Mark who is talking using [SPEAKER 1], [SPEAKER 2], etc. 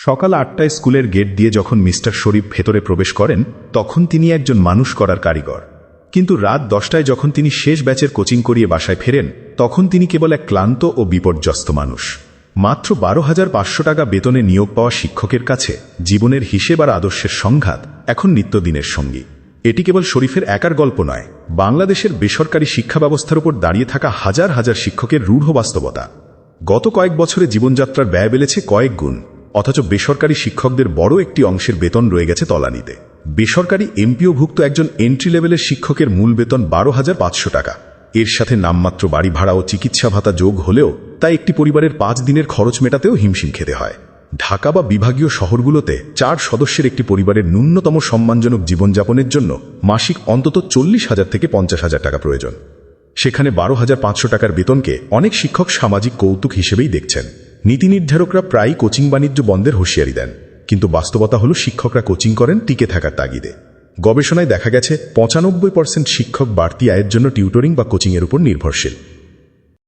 [SPEAKER 1] সকাল ৮টায় স্কুলের গেট দিয়ে যখন মিস্টার শরীফ ভেতরে প্রবেশ করেন তখন তিনি একজন মানুষ করার কারিগর। কিন্তু রাত 10টায় যখন তিনি শেষ ব্যাচের কোচিং করিয়ে বাসায় ফেরেন তখন তিনি কেবল এক ক্লান্ত ও বিপর্যস্ত মানুষ। মাত্র 12,500 টাকা বেতনে নিয়োগ পাওয়া শিক্ষকের কাছে জীবনের হিসেব আর আদর্শের সংঘাত এখন নিত্যদিনের সঙ্গী। এটি কেবল শরীফের একার গল্প নয়, বাংলাদেশের বেসরকারি শিক্ষা ব্যবস্থার উপর দাঁড়িয়ে থাকা হাজার হাজার শিক্ষকের রূঢ় বাস্তবতা। গত কয়েক বছরে জীবনযাত্রার ব্যয় বেড়েছে কয়েক গুণ, অথচ বেসরকারি শিক্ষকদের বড় একটি অংশের বেতন রয়ে গেছে তলানিতে। বেসরকারি এমপিওভুক্ত একজন এন্ট্রি লেভেলের শিক্ষকের মূল বেতন 12,500 টাকা। এর সাথে নামমাত্র বাড়ি ভাড়া ও চিকিৎসা ভাতা যোগ হলেও তা একটি পরিবারের 5 দিনের খরচ মেটাতেও হিমশিম খেতে হয়। ঢাকা বা বিভাগীয় শহরগুলোতে 4 সদস্যের একটি পরিবারের ন্যূনতম সম্মানজনক জীবনযাপনের জন্য মাসিক অন্তত 40,000 থেকে 50,000 টাকা প্রয়োজন। সেখানে 12,500 টাকার বেতনকে অনেক শিক্ষক সামাজিক কৌতুক হিসেবেই দেখছেন। নীতি নির্ধারকরা প্রায়ই কোচিং বাণিজ্য বন্ধের হুঁশিয়ারি দেন, কিন্তু বাস্তবতা হলো শিক্ষকরা কোচিং করেন টিকে থাকার তাগিদে। গবেষণায় দেখা গেছে 95% শিক্ষক বাড়তি আয়ের জন্য টিউটরিং বা কোচিংয়ের উপর নির্ভরশীল।